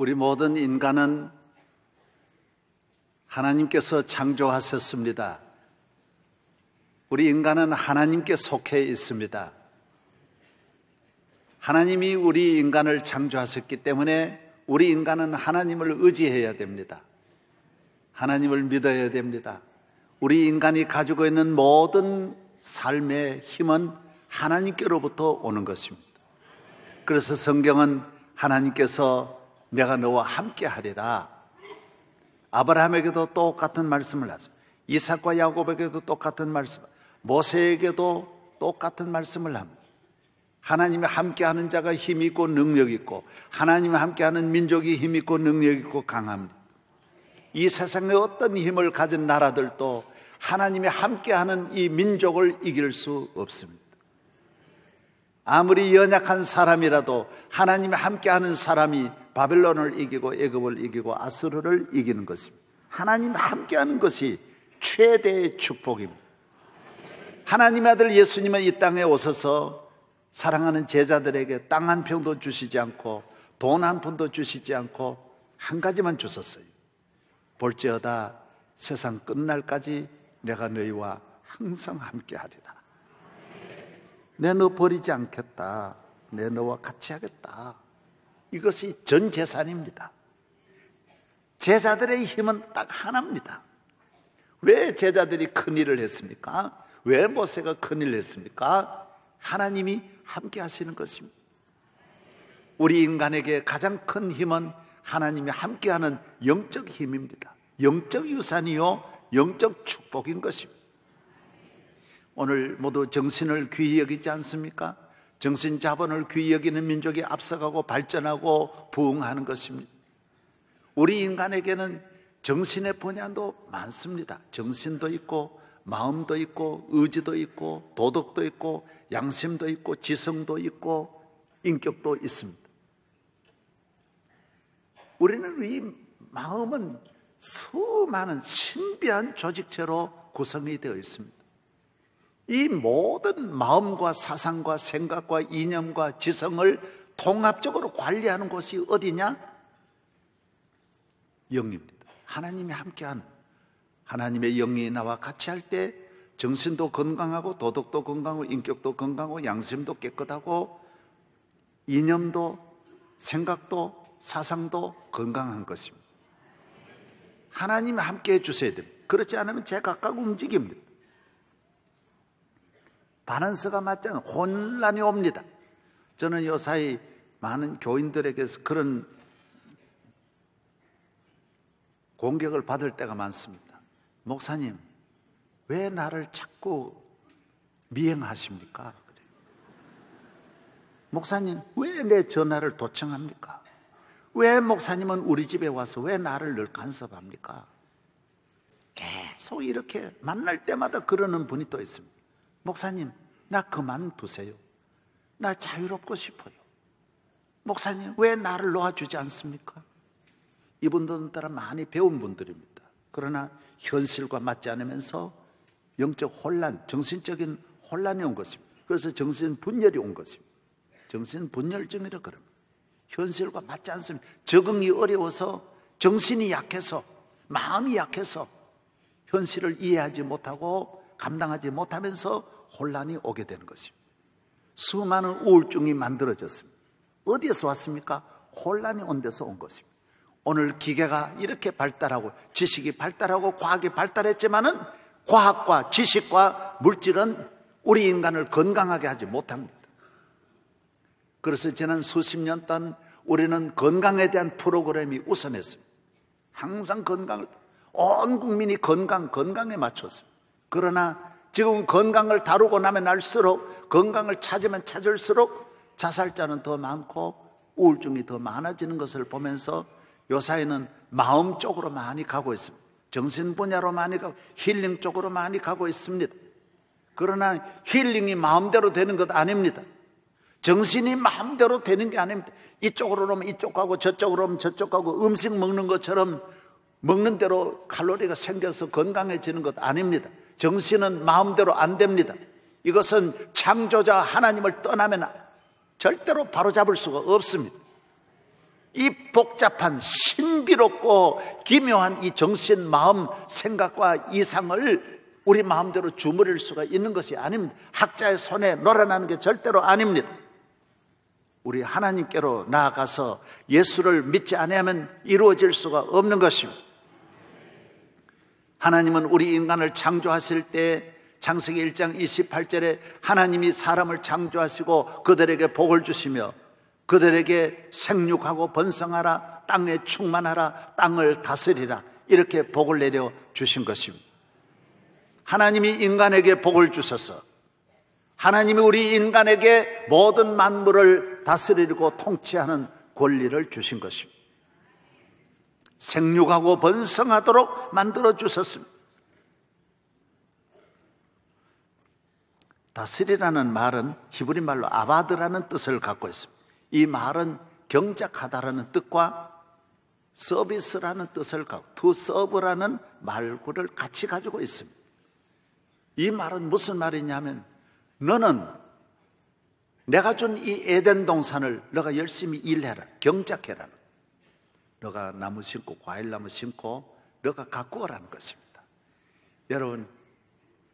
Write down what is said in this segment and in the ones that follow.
우리 모든 인간은 하나님께서 창조하셨습니다. 우리 인간은 하나님께 속해 있습니다. 하나님이 우리 인간을 창조하셨기 때문에 우리 인간은 하나님을 의지해야 됩니다. 하나님을 믿어야 됩니다. 우리 인간이 가지고 있는 모든 삶의 힘은 하나님께로부터 오는 것입니다. 그래서 성경은 하나님께서 내가 너와 함께 하리라. 아브라함에게도 똑같은 말씀을 하십니다. 이삭과 야곱에게도 똑같은 말씀, 모세에게도 똑같은 말씀을 합니다. 하나님이 함께하는 자가 힘이 있고 능력이 있고, 하나님이 함께하는 민족이 힘이 있고 능력이 있고 강합니다. 이 세상에 어떤 힘을 가진 나라들도 하나님이 함께하는 이 민족을 이길 수 없습니다. 아무리 연약한 사람이라도 하나님이 함께하는 사람이 바벨론을 이기고 애굽을 이기고 아수르를 이기는 것입니다. 하나님이 함께하는 것이 최대의 축복입니다. 하나님의 아들 예수님은 이 땅에 오셔서 사랑하는 제자들에게 땅 한 평도 주시지 않고 돈 한 푼도 주시지 않고 한 가지만 주셨어요. 볼지어다 세상 끝날까지 내가 너희와 항상 함께하리라. 내 너 버리지 않겠다. 내 너와 같이 하겠다. 이것이 전 재산입니다. 제자들의 힘은 딱 하나입니다. 왜 제자들이 큰일을 했습니까? 왜 모세가 큰일을 했습니까? 하나님이 함께 하시는 것입니다. 우리 인간에게 가장 큰 힘은 하나님이 함께하는 영적 힘입니다. 영적 유산이요 영적 축복인 것입니다. 오늘 모두 정신을 귀히 여기지 않습니까? 정신 자본을 귀히 여기는 민족이 앞서가고 발전하고 부흥하는 것입니다. 우리 인간에게는 정신의 분야도 많습니다. 정신도 있고 마음도 있고 의지도 있고 도덕도 있고 양심도 있고 지성도 있고 인격도 있습니다. 우리는 이 마음은 수많은 신비한 조직체로 구성이 되어 있습니다. 이 모든 마음과 사상과 생각과 이념과 지성을 통합적으로 관리하는 곳이 어디냐? 영입니다. 하나님이 함께하는, 하나님의 영이 나와 같이 할 때 정신도 건강하고 도덕도 건강하고 인격도 건강하고 양심도 깨끗하고 이념도 생각도 사상도 건강한 것입니다. 하나님이 함께해 주셔야 됩니다. 그렇지 않으면 제각각 움직입니다. 바란스가 맞지 않은 혼란이 옵니다. 저는 요사이 많은 교인들에게서 그런 공격을 받을 때가 많습니다. 목사님, 왜 나를 자꾸 미행하십니까? 목사님, 왜 내 전화를 도청합니까? 왜 목사님은 우리 집에 와서 왜 나를 늘 간섭합니까? 계속 이렇게 만날 때마다 그러는 분이 또 있습니다. 목사님, 나 그만두세요. 나 자유롭고 싶어요. 목사님, 왜 나를 놓아주지 않습니까? 이분들은 따라 많이 배운 분들입니다. 그러나 현실과 맞지 않으면서 영적 혼란, 정신적인 혼란이 온 것입니다. 그래서 정신분열이 온 것입니다. 정신분열증이라 그럽니다. 현실과 맞지 않습니다. 적응이 어려워서 정신이 약해서 마음이 약해서 현실을 이해하지 못하고 감당하지 못하면서 혼란이 오게 되는 것입니다. 수많은 우울증이 만들어졌습니다. 어디에서 왔습니까? 혼란이 온 데서 온 것입니다. 오늘 기계가 이렇게 발달하고 지식이 발달하고 과학이 발달했지만은 과학과 지식과 물질은 우리 인간을 건강하게 하지 못합니다. 그래서 지난 수십 년 동안 우리는 건강에 대한 프로그램이 우선했습니다. 항상 건강을, 온 국민이 건강에 맞췄습니다. 그러나 지금 건강을 다루고 나면 알수록, 건강을 찾으면 찾을수록 자살자는 더 많고 우울증이 더 많아지는 것을 보면서 요사이는 마음 쪽으로 많이 가고 있습니다. 정신 분야로 많이 가고 힐링 쪽으로 많이 가고 있습니다. 그러나 힐링이 마음대로 되는 것 아닙니다. 정신이 마음대로 되는 게 아닙니다. 이쪽으로 오면 이쪽 가고 저쪽으로 오면 저쪽 가고 음식 먹는 것처럼 먹는 대로 칼로리가 생겨서 건강해지는 것 아닙니다. 정신은 마음대로 안 됩니다. 이것은 창조자 하나님을 떠나면 절대로 바로잡을 수가 없습니다. 이 복잡한 신비롭고 기묘한 이 정신, 마음, 생각과 이상을 우리 마음대로 주무릴 수가 있는 것이 아닙니다. 학자의 손에 놀아나는 게 절대로 아닙니다. 우리 하나님께로 나아가서 예수를 믿지 않으면 이루어질 수가 없는 것입니다. 하나님은 우리 인간을 창조하실 때 창세기 1장 28절에 하나님이 사람을 창조하시고 그들에게 복을 주시며 그들에게 생육하고 번성하라, 땅에 충만하라, 땅을 다스리라, 이렇게 복을 내려 주신 것입니다. 하나님이 인간에게 복을 주셔서 하나님이 우리 인간에게 모든 만물을 다스리고 통치하는 권리를 주신 것입니다. 생육하고 번성하도록 만들어 주셨습니다. 다스리라는 말은 히브리 말로 아바드라는 뜻을 갖고 있습니다. 이 말은 경작하다라는 뜻과 서비스라는 뜻을 갖고 to serve라는 말구를 같이 가지고 있습니다. 이 말은 무슨 말이냐면 너는 내가 준 이 에덴 동산을 너가 열심히 일해라, 경작해라. 너가 나무 심고 과일나무 심고 너가 가꾸어라는 것입니다. 여러분,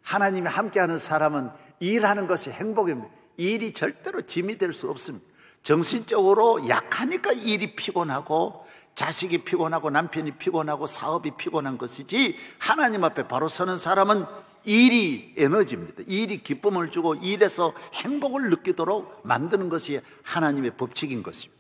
하나님이 함께하는 사람은 일하는 것이 행복입니다. 일이 절대로 짐이 될 수 없습니다. 정신적으로 약하니까 일이 피곤하고 자식이 피곤하고 남편이 피곤하고 사업이 피곤한 것이지, 하나님 앞에 바로 서는 사람은 일이 에너지입니다. 일이 기쁨을 주고 일에서 행복을 느끼도록 만드는 것이 하나님의 법칙인 것입니다.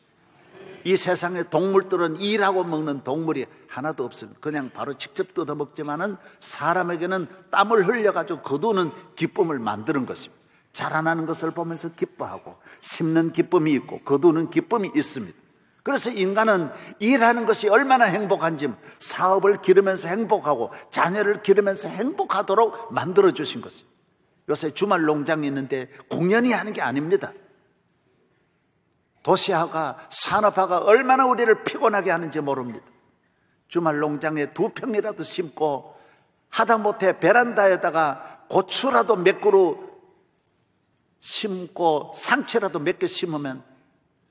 이 세상의 동물들은 일하고 먹는 동물이 하나도 없습니다. 그냥 바로 직접 뜯어먹지만은 사람에게는 땀을 흘려가지고 거두는 기쁨을 만드는 것입니다. 자라나는 것을 보면서 기뻐하고 심는 기쁨이 있고 거두는 기쁨이 있습니다. 그래서 인간은 일하는 것이 얼마나 행복한지 사업을 기르면서 행복하고 자녀를 기르면서 행복하도록 만들어주신 것입니다. 요새 주말 농장이 있는데 공연히 하는 게 아닙니다. 도시화가 산업화가 얼마나 우리를 피곤하게 하는지 모릅니다. 주말 농장에 2평이라도 심고 하다못해 베란다에다가 고추라도 몇 그루 심고 상추라도 몇 개 심으면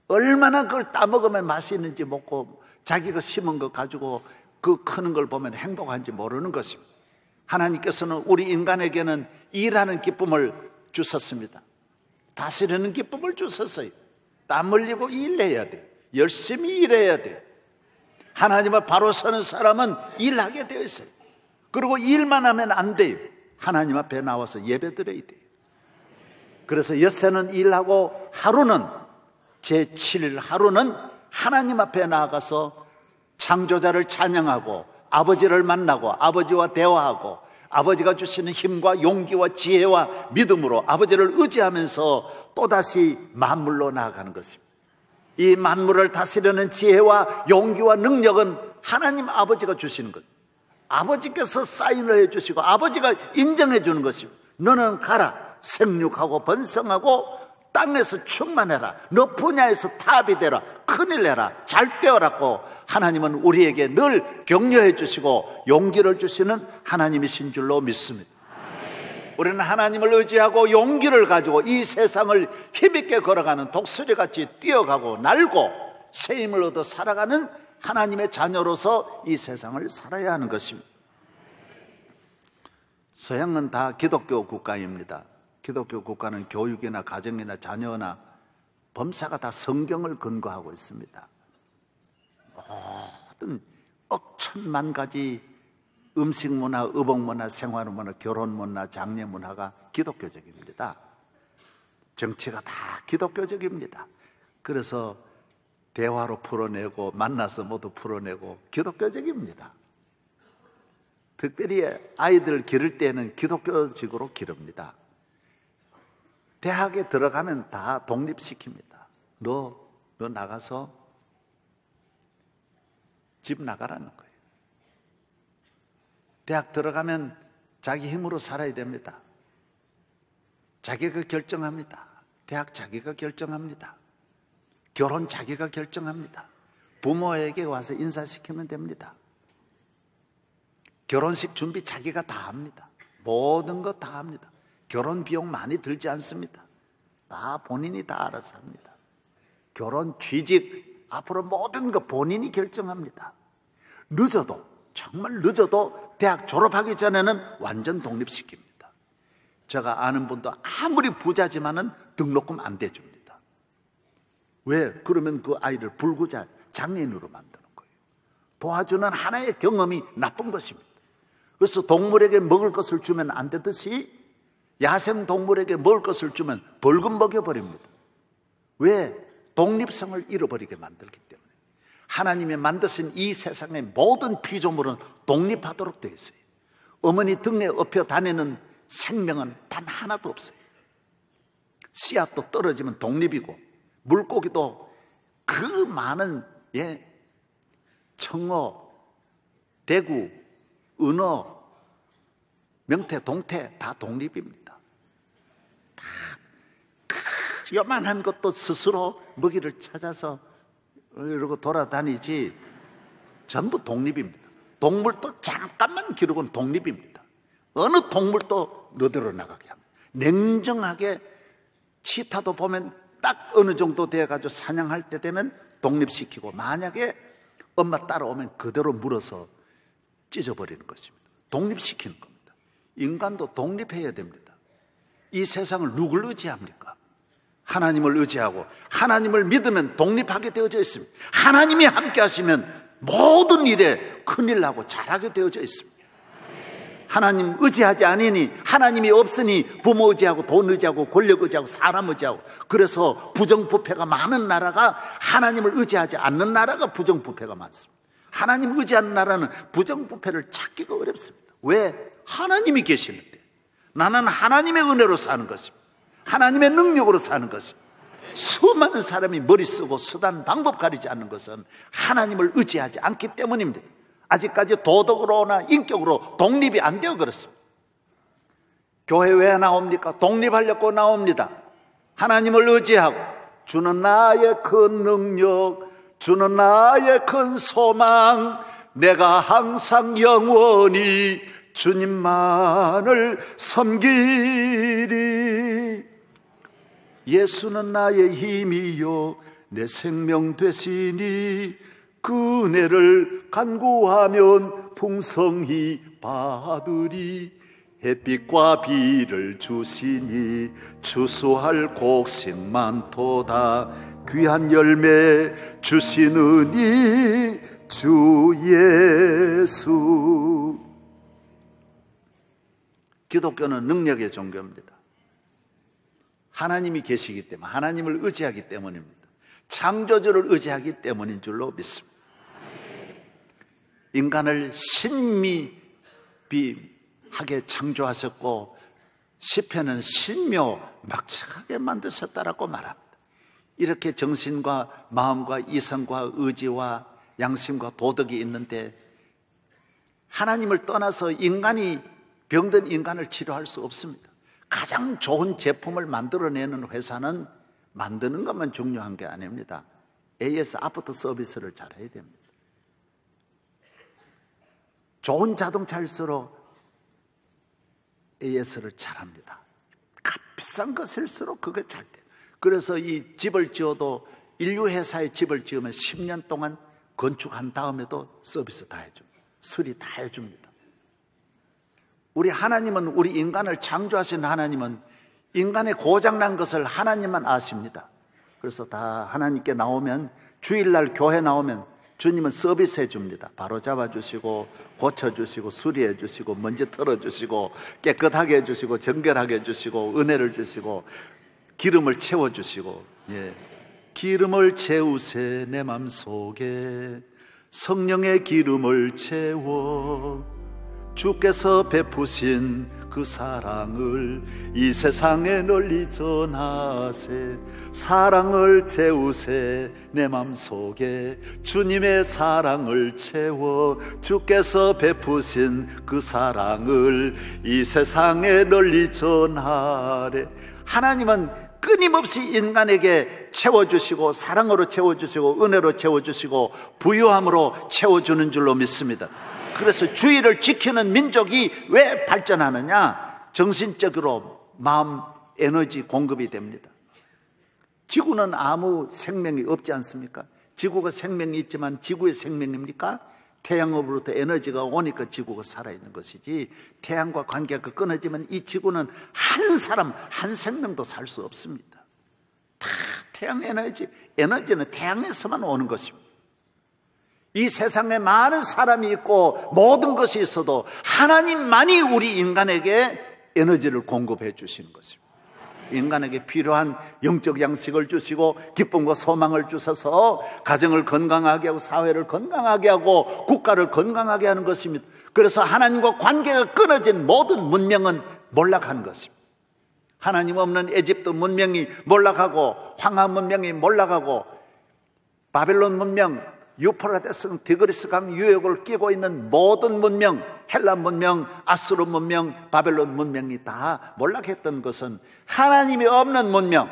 얼마나 그걸 따먹으면 맛있는지 먹고 자기가 심은 거 가지고 그 크는 걸 보면 행복한지 모르는 것입니다. 하나님께서는 우리 인간에게는 일하는 기쁨을 주셨습니다. 다스리는 기쁨을 주셨어요. 땀 흘리고 일해야 돼요. 열심히 일해야 돼요. 하나님을 바로 서는 사람은 일하게 되어 있어요. 그리고 일만 하면 안 돼요. 하나님 앞에 나와서 예배 드려야 돼요. 그래서 엿새는 일하고 하루는, 제7일 하루는 하나님 앞에 나아가서 창조자를 찬양하고 아버지를 만나고 아버지와 대화하고 아버지가 주시는 힘과 용기와 지혜와 믿음으로 아버지를 의지하면서 또다시 만물로 나아가는 것입니다. 이 만물을 다스리는 지혜와 용기와 능력은 하나님 아버지가 주시는 것. 아버지께서 사인을 해주시고 아버지가 인정해 주는 것입니다. 너는 가라, 생육하고 번성하고 땅에서 충만해라, 너 분야에서 탑이 되라, 큰일 내라, 잘 되어라고 하나님은 우리에게 늘 격려해 주시고 용기를 주시는 하나님이신 줄로 믿습니다. 우리는 하나님을 의지하고 용기를 가지고 이 세상을 힘있게 걸어가는 독수리같이 뛰어가고 날고 새 힘을 얻어 살아가는 하나님의 자녀로서 이 세상을 살아야 하는 것입니다. 서양은 다 기독교 국가입니다. 기독교 국가는 교육이나 가정이나 자녀나 범사가 다 성경을 근거하고 있습니다. 모든 억천만 가지 음식 문화, 의복 문화, 생활 문화, 결혼 문화, 장례 문화가 기독교적입니다. 정치가 다 기독교적입니다. 그래서 대화로 풀어내고 만나서 모두 풀어내고 기독교적입니다. 특별히 아이들 기를 때는 기독교적으로 기릅니다. 대학에 들어가면 다 독립시킵니다. 너 나가서 집 나가라는 거예요. 대학 들어가면 자기 힘으로 살아야 됩니다. 자기가 결정합니다. 대학 자기가 결정합니다. 결혼 자기가 결정합니다. 부모에게 와서 인사시키면 됩니다. 결혼식 준비 자기가 다 합니다. 모든 거 다 합니다. 결혼 비용 많이 들지 않습니다. 다 본인이 다 알아서 합니다. 결혼, 취직, 앞으로 모든 거 본인이 결정합니다. 늦어도, 정말 늦어도 대학 졸업하기 전에는 완전 독립시킵니다. 제가 아는 분도 아무리 부자지만은 등록금 안 대줍니다. 왜? 그러면 그 아이를 불구자 장애인으로 만드는 거예요. 도와주는 하나의 경험이 나쁜 것입니다. 그래서 동물에게 먹을 것을 주면 안 되듯이 야생 동물에게 먹을 것을 주면 벌금 먹여버립니다. 왜? 독립성을 잃어버리게 만들기 때문에. 하나님이 만드신 이 세상의 모든 피조물은 독립하도록 되어 있어요. 어머니 등에 업혀 다니는 생명은 단 하나도 없어요. 씨앗도 떨어지면 독립이고, 물고기도 그 많은 청어, 대구, 은어, 명태, 동태 다 독립입니다. 다 요만한 것도 스스로 먹이를 찾아서 이러고 돌아다니지 전부 독립입니다. 동물도 잠깐만 기르고는 독립입니다. 어느 동물도 너대로 나가게 합니다. 냉정하게 치타도 보면 딱 어느 정도 돼가지고 사냥할 때 되면 독립시키고, 만약에 엄마 따라오면 그대로 물어서 찢어버리는 것입니다. 독립시키는 겁니다. 인간도 독립해야 됩니다. 이 세상을 누굴 의지합니까? 하나님을 의지하고 하나님을 믿으면 독립하게 되어져 있습니다. 하나님이 함께 하시면 모든 일에 큰일 나고 잘하게 되어져 있습니다. 하나님 의지하지 않으니, 하나님이 없으니 부모 의지하고 돈 의지하고 권력 의지하고 사람 의지하고, 그래서 부정부패가 많은 나라가 하나님을 의지하지 않는 나라가 부정부패가 많습니다. 하나님 의지하는 나라는 부정부패를 찾기가 어렵습니다. 왜? 하나님이 계시는데. 나는 하나님의 은혜로 사는 것입니다. 하나님의 능력으로 사는 것입니다. 수많은 사람이 머리 쓰고 수단 방법 가리지 않는 것은 하나님을 의지하지 않기 때문입니다. 아직까지 도덕으로나 인격으로 독립이 안 되어 그렇습니다. 교회 왜 나옵니까? 독립하려고 나옵니다. 하나님을 의지하고 주는 나의 큰 능력, 주는 나의 큰 소망, 내가 항상 영원히 주님만을 섬기리. 예수는 나의 힘이요 내 생명 되시니, 그 은혜를 간구하면 풍성히 받으리. 햇빛과 비를 주시니 추수할 곡식 많도다. 귀한 열매 주시느니 주 예수. 기독교는 능력의 종교입니다. 하나님이 계시기 때문에, 하나님을 의지하기 때문입니다. 창조주를 의지하기 때문인 줄로 믿습니다. 인간을 신미하게 창조하셨고, 시편은 신묘 막측하게 만드셨다라고 말합니다. 이렇게 정신과 마음과 이성과 의지와 양심과 도덕이 있는데, 하나님을 떠나서 인간이 병든 인간을 치료할 수 없습니다. 가장 좋은 제품을 만들어내는 회사는 만드는 것만 중요한 게 아닙니다. AS 아프터 서비스를 잘해야 됩니다. 좋은 자동차일수록 AS를 잘합니다. 값비싼 것일수록 그게 잘 돼요. 그래서 이 집을 지어도 인류회사에 집을 지으면 10년 동안 건축한 다음에도 서비스 다 해줍니다. 수리 다 해줍니다. 우리 하나님은, 우리 인간을 창조하신 하나님은 인간의 고장난 것을 하나님만 아십니다. 그래서 다 하나님께 나오면, 주일날 교회 나오면 주님은 서비스해 줍니다. 바로 잡아주시고 고쳐주시고 수리해 주시고 먼지 털어주시고 깨끗하게 해주시고 정결하게 해주시고 은혜를 주시고 기름을 채워주시고, 기름을 채우세 내 맘속에 성령의 기름을 채워, 주께서 베푸신 그 사랑을 이 세상에 널리 전하세. 사랑을 채우세 내 맘속에 주님의 사랑을 채워, 주께서 베푸신 그 사랑을 이 세상에 널리 전하래. 하나님은 끊임없이 인간에게 채워주시고 사랑으로 채워주시고 은혜로 채워주시고 부유함으로 채워주는 줄로 믿습니다. 그래서 주의를 지키는 민족이 왜 발전하느냐? 정신적으로 마음 에너지 공급이 됩니다. 지구는 아무 생명이 없지 않습니까? 지구가 생명이 있지만 지구의 생명입니까? 태양으로부터 에너지가 오니까 지구가 살아있는 것이지, 태양과 관계가 끊어지면 이 지구는 한 사람, 한 생명도 살 수 없습니다. 다 태양 에너지는 태양에서만 오는 것입니다. 이 세상에 많은 사람이 있고 모든 것이 있어도 하나님만이 우리 인간에게 에너지를 공급해 주시는 것입니다. 인간에게 필요한 영적 양식을 주시고 기쁨과 소망을 주셔서 가정을 건강하게 하고 사회를 건강하게 하고 국가를 건강하게 하는 것입니다. 그래서 하나님과 관계가 끊어진 모든 문명은 몰락한 것입니다. 하나님 없는 에집트 문명이 몰락하고 황하 문명이 몰락하고 바벨론 문명, 유프라데스 디그리스 강 유역을 끼고 있는 모든 문명, 헬라 문명, 아수르 문명, 바벨론 문명이 다 몰락했던 것은 하나님이 없는 문명,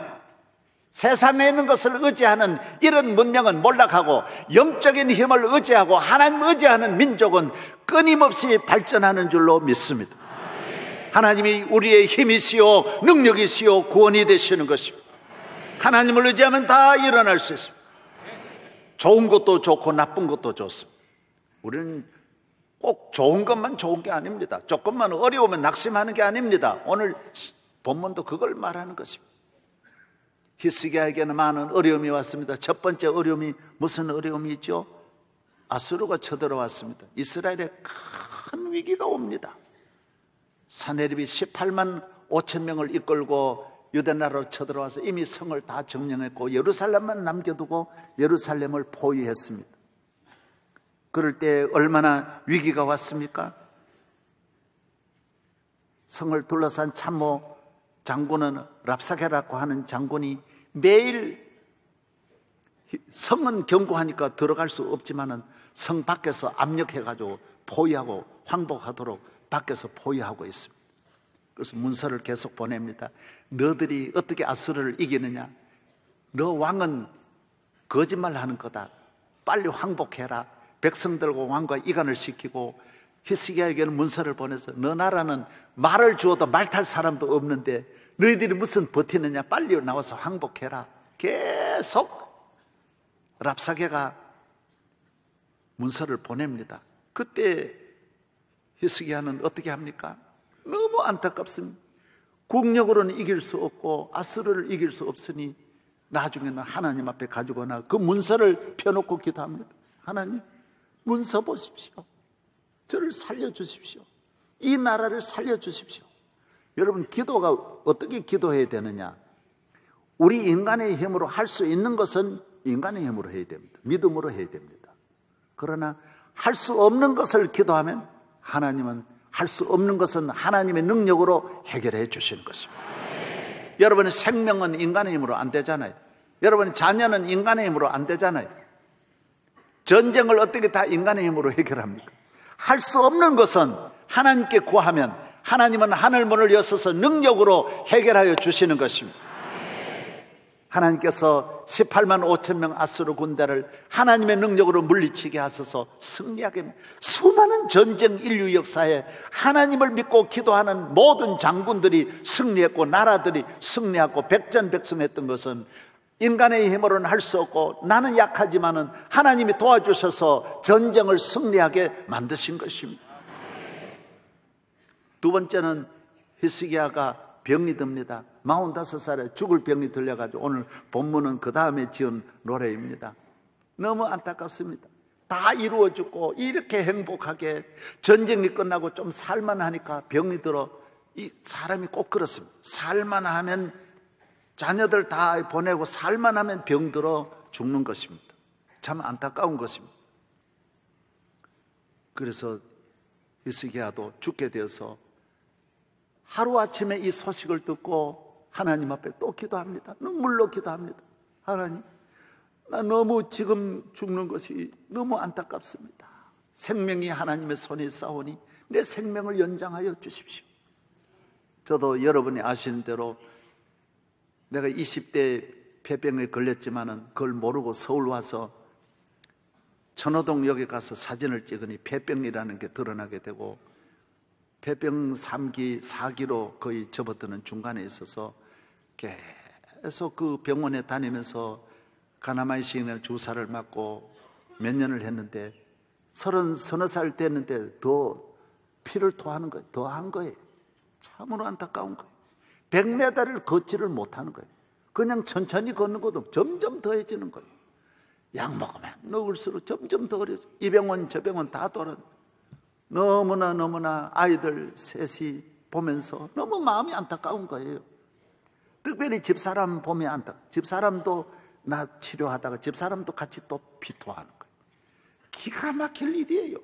세상에 있는 것을 의지하는 이런 문명은 몰락하고 영적인 힘을 의지하고 하나님을 의지하는 민족은 끊임없이 발전하는 줄로 믿습니다. 하나님이 우리의 힘이시요 능력이시요 구원이 되시는 것입니다. 하나님을 의지하면 다 일어날 수 있습니다. 좋은 것도 좋고 나쁜 것도 좋습니다. 우리는 꼭 좋은 것만 좋은 게 아닙니다. 조금만 어려우면 낙심하는 게 아닙니다. 오늘 본문도 그걸 말하는 것입니다. 히스기야에게는 많은 어려움이 왔습니다. 첫 번째 어려움이 무슨 어려움이 있죠? 아수르가 쳐들어왔습니다. 이스라엘에 큰 위기가 옵니다. 사네립이 18만 5천 명을 이끌고 유대나라로 쳐들어와서 이미 성을 다 점령했고 예루살렘만 남겨두고 예루살렘을 포위했습니다. 그럴 때 얼마나 위기가 왔습니까? 성을 둘러싼 참모 장군은 랍사게라고 하는 장군이 매일 성은 견고하니까 들어갈 수 없지만은 성 밖에서 압력해가지고 포위하고 황복하도록 밖에서 포위하고 있습니다. 그래서 문서를 계속 보냅니다. 너들이 어떻게 아수르를 이기느냐? 너 왕은 거짓말하는 거다. 빨리 황복해라. 백성들과 왕과 이간을 시키고 히스기야에게는 문서를 보내서 너 나라는 말을 주어도 말 탈 사람도 없는데 너희들이 무슨 버티느냐? 빨리 나와서 황복해라. 계속 랍사게가 문서를 보냅니다. 그때 히스기야는 어떻게 합니까? 너무 안타깝습니다. 국력으로는 이길 수 없고 아수르를 이길 수 없으니 나중에는 하나님 앞에 가지고 나 그 문서를 펴놓고 기도합니다. 하나님, 문서 보십시오. 저를 살려주십시오. 이 나라를 살려주십시오. 여러분, 기도가 어떻게 기도해야 되느냐? 우리 인간의 힘으로 할 수 있는 것은 인간의 힘으로 해야 됩니다. 믿음으로 해야 됩니다. 그러나 할 수 없는 것을 기도하면 하나님은 할 수 없는 것은 하나님의 능력으로 해결해 주시는 것입니다. 여러분의 생명은 인간의 힘으로 안 되잖아요. 여러분의 자녀는 인간의 힘으로 안 되잖아요. 전쟁을 어떻게 다 인간의 힘으로 해결합니까? 할 수 없는 것은 하나님께 구하면 하나님은 하늘문을 여셔서 능력으로 해결하여 주시는 것입니다. 하나님께서 18만 5천 명 아수르 군대를 하나님의 능력으로 물리치게 하셔서 승리하게, 수많은 전쟁 인류 역사에 하나님을 믿고 기도하는 모든 장군들이 승리했고 나라들이 승리하고 백전백승했던 것은 인간의 힘으로는 할 수 없고 나는 약하지만은 하나님이 도와주셔서 전쟁을 승리하게 만드신 것입니다. 두 번째는 히스기야가 병이 듭니다. 45살에 죽을 병이 들려가지고 오늘 본문은 그 다음에 지은 노래입니다. 너무 안타깝습니다. 다 이루어졌고 이렇게 행복하게 전쟁이 끝나고 좀 살만하니까 병이 들어. 이 사람이 꼭 그렇습니다. 살만하면 자녀들 다 보내고 살만하면 병들어 죽는 것입니다. 참 안타까운 것입니다. 그래서 히스기야도 죽게 되어서 하루아침에 이 소식을 듣고 하나님 앞에 또 기도합니다. 눈물로 기도합니다. 하나님, 나 너무 지금 죽는 것이 너무 안타깝습니다. 생명이 하나님의 손에 있사오니 내 생명을 연장하여 주십시오. 저도 여러분이 아시는 대로 내가 20대 폐병에 걸렸지만은 그걸 모르고 서울 와서 천호동역에 가서 사진을 찍으니 폐병이라는 게 드러나게 되고 폐병 3기, 4기로 거의 접어드는 중간에 있어서 계속 그 병원에 다니면서 가나마이 시인의 주사를 맞고 몇 년을 했는데 서너 살 됐는데 더 피를 토하는 거예요. 더 한 거예요. 참으로 안타까운 거예요. 100m를 걷지를 못하는 거예요. 그냥 천천히 걷는 것도 점점 더해지는 거예요. 약 먹으면 먹을수록 점점 더 어려져. 이 병원 저 병원 다 돌아. 너무나 아이들 셋이 보면서 너무 마음이 안타까운 거예요. 특별히 집사람 보면 집사람도 나 치료하다가 집사람도 같이 또 피토하는 거예요. 기가 막힐 일이에요.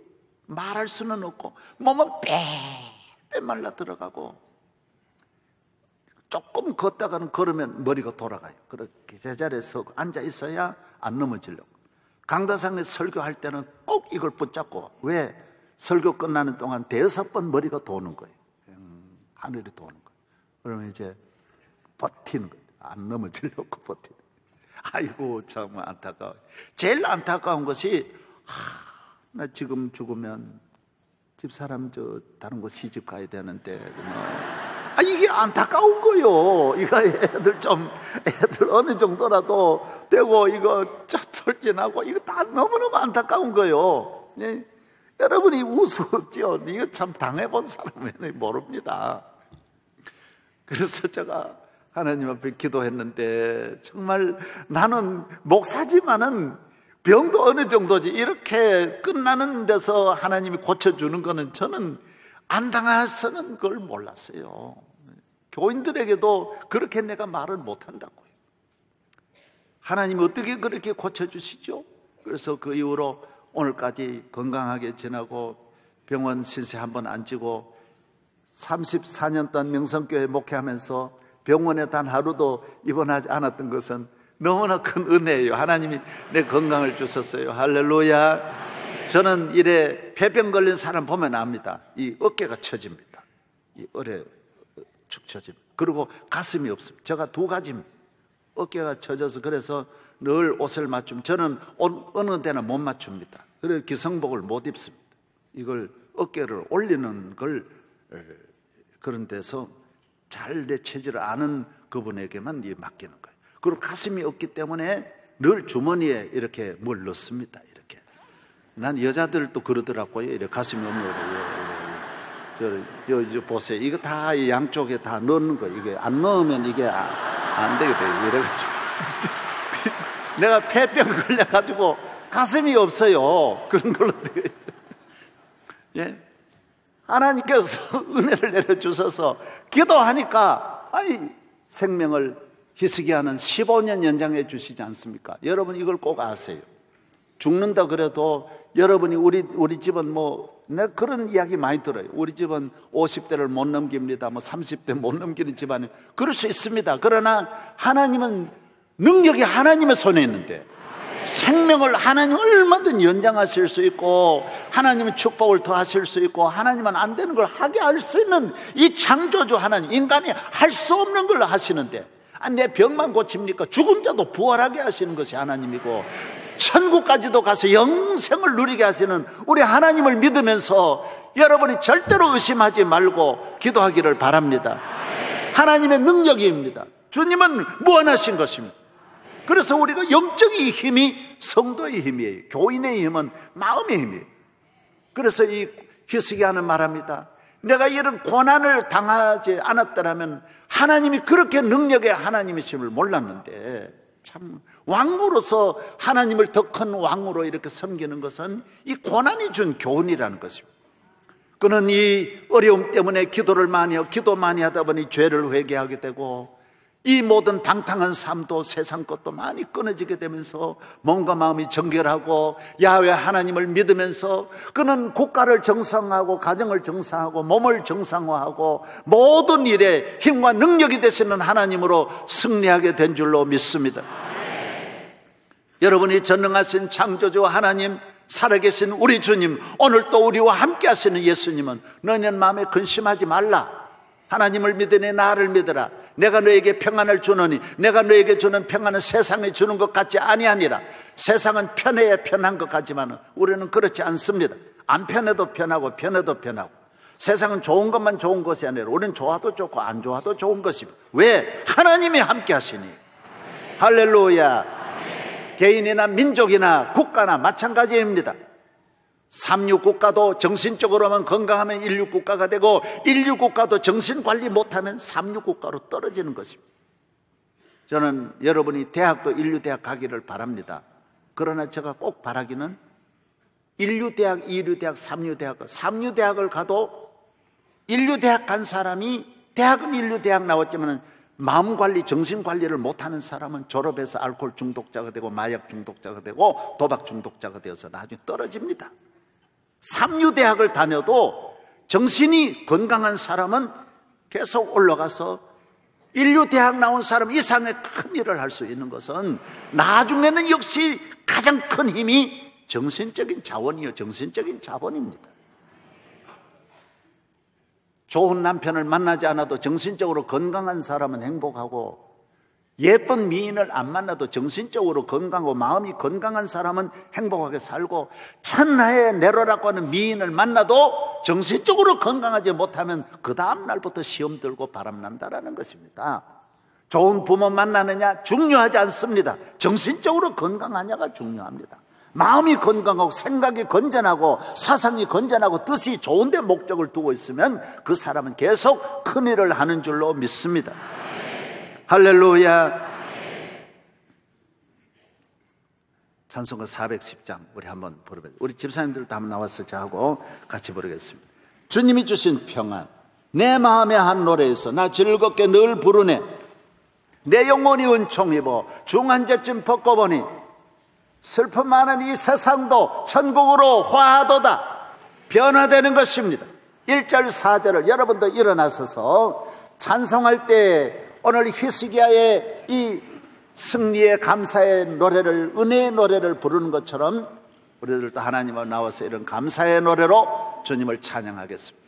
말할 수는 없고 몸은 빼 말라 들어가고 조금 걷다가는 걸으면 머리가 돌아가요. 그렇게 제자리에서 앉아 있어야 안 넘어지려고. 강다상에 설교할 때는 꼭 이걸 붙잡고, 왜? 설교 끝나는 동안 5번 머리가 도는 거예요. 하늘이 도는 거예요. 그러면 이제 버티는 거예요. 안 넘어지려고 버티는 거예요. 아이고 참 안타까워요. 제일 안타까운 것이 나 지금 죽으면 집사람 다른 곳 시집 가야 되는데 이게 안타까운 거요. 이거 애들 어느 정도라도 되고 이거 돌진하고 이거 다 너무너무 안타까운 거요. 네? 여러분이 우습죠. 이거 참 당해본 사람은 모릅니다. 그래서 제가 하나님 앞에 기도했는데 정말 나는 목사지만은 병도 어느 정도지 이렇게 끝나는 데서 하나님이 고쳐주는 거는 저는 안 당해서는 그걸 몰랐어요. 교인들에게도 그렇게 내가 말을 못한다고요. 하나님이 어떻게 그렇게 고쳐주시죠? 그래서 그 이후로 오늘까지 건강하게 지나고 병원 신세 한번 안 지고 34년 동안 명성교회 목회하면서 병원에 단 하루도 입원하지 않았던 것은 너무나 큰 은혜예요. 하나님이 내 건강을 주셨어요. 할렐루야. 저는 이래 폐병 걸린 사람 보면 압니다. 이 어깨가 처집니다. 이 어뢰 축 처집니다. 그리고 가슴이 없습니다. 제가 2가지입니다. 어깨가 처져서 그래서 늘 옷을 맞춤. 저는 어느 데나 못 맞춥니다. 그래서 기성복을 못 입습니다. 이걸 어깨를 올리는 걸 그런 데서 잘 내 체질을 아는 그분에게만 맡기는 거예요. 그리고 가슴이 없기 때문에 늘 주머니에 이렇게 뭘 넣습니다. 이렇게. 난 여자들도 그러더라고요. 이렇게 가슴이 없는 거예요. 저 보세요. 이거 다 양쪽에 다 넣는 거예요. 이게 안 넣으면 이게 안 되거든요. 이래가지고. 내가 폐병 걸려가지고 가슴이 없어요. 그런 걸로. 예? 하나님께서 은혜를 내려주셔서 기도하니까 생명을 희석이하는 15년 연장해 주시지 않습니까? 여러분 이걸 꼭 아세요. 죽는다 그래도 여러분이 우리 집은 내가 그런 이야기 많이 들어요. 우리 집은 50대를 못 넘깁니다. 30대 못 넘기는 집안이 그럴 수 있습니다. 그러나 하나님은 능력이 하나님의 손에 있는데 생명을 하나님 얼마든 연장하실 수 있고 하나님은 축복을 더하실 수 있고 하나님은 안 되는 걸 하게 할 수 있는 이 창조주 하나님, 인간이 할 수 없는 걸 하시는데 내 병만 고칩니까? 죽은 자도 부활하게 하시는 것이 하나님이고 천국까지도 가서 영생을 누리게 하시는 우리 하나님을 믿으면서 여러분이 절대로 의심하지 말고 기도하기를 바랍니다. 하나님의 능력입니다. 주님은 무한하신 것입니다. 그래서 우리가 영적인 힘이 성도의 힘이에요. 교인의 힘은 마음의 힘이에요. 그래서 이 히스기야는 말합니다. 내가 이런 고난을 당하지 않았더라면 하나님이 그렇게 능력의 하나님이심을 몰랐는데 참 왕으로서 하나님을 더 큰 왕으로 이렇게 섬기는 것은 이 고난이 준 교훈이라는 것입니다. 그는 이 어려움 때문에 기도 많이 하다 보니 죄를 회개하게 되고 이 모든 방탕한 삶도 세상 것도 많이 끊어지게 되면서 몸과 마음이 정결하고 야훼 하나님을 믿으면서 그는 국가를 정상화하고 가정을 정상화하고 몸을 정상화하고 모든 일에 힘과 능력이 되시는 하나님으로 승리하게 된 줄로 믿습니다. 여러분이 전능하신 창조주 하나님, 살아계신 우리 주님, 오늘 또 우리와 함께 하시는 예수님은 너희는 마음에 근심하지 말라. 하나님을 믿으니 나를 믿으라. 내가 너에게 평안을 주노니 내가 너에게 주는 평안은 세상에 주는 것 같지 아니하니라. 세상은 편해야 편한 것 같지만 우리는 그렇지 않습니다. 안 편해도 편하고 편해도 편하고 세상은 좋은 것만 좋은 것이 아니라 우리는 좋아도 좋고 안 좋아도 좋은 것입니다. 왜? 하나님이 함께 하시니. 할렐루야. 개인이나 민족이나 국가나 마찬가지입니다. 삼류국가도 정신적으로만 건강하면 인류국가가 되고, 인류국가도 정신관리 못하면 삼류국가로 떨어지는 것입니다. 저는 여러분이 대학도 인류대학 가기를 바랍니다. 그러나 제가 꼭 바라기는 인류대학, 이류대학, 삼류대학을 가도 인류대학 간 사람이, 대학은 인류대학 나왔지만 마음관리, 정신관리를 못하는 사람은 졸업해서 알코올 중독자가 되고 마약 중독자가 되고 도박 중독자가 되어서 나중에 떨어집니다. 삼류대학을 다녀도 정신이 건강한 사람은 계속 올라가서, 인류대학 나온 사람 이상의 큰 일을 할 수 있는 것은 나중에는 역시 가장 큰 힘이 정신적인 자원이요, 정신적인 자본입니다. 좋은 남편을 만나지 않아도 정신적으로 건강한 사람은 행복하고, 예쁜 미인을 안 만나도 정신적으로 건강하고 마음이 건강한 사람은 행복하게 살고, 천하의 네로라고 하는 미인을 만나도 정신적으로 건강하지 못하면 그 다음 날부터 시험 들고 바람난다라는 것입니다. 좋은 부모 만나느냐 중요하지 않습니다. 정신적으로 건강하냐가 중요합니다. 마음이 건강하고 생각이 건전하고 사상이 건전하고 뜻이 좋은데 목적을 두고 있으면 그 사람은 계속 큰일을 하는 줄로 믿습니다. 할렐루야. 찬송가 410장 우리 한번 부르겠습니다. 우리 집사님들도 한번 나와서 저하고 같이 부르겠습니다. 주님이 주신 평안, 내 마음의 한 노래에서 나 즐겁게 늘 부르네. 내 영혼이 은총 입어 중한제쯤 벗고보니 슬픔 많은 이 세상도 천국으로 화하도다. 변화되는 것입니다. 1절 4절을 여러분도 일어나서서 찬송할 때 오늘 히스기야의 이 승리의 감사의 노래를, 은혜의 노래를 부르는 것처럼 우리들도 하나님을 나와서 이런 감사의 노래로 주님을 찬양하겠습니다.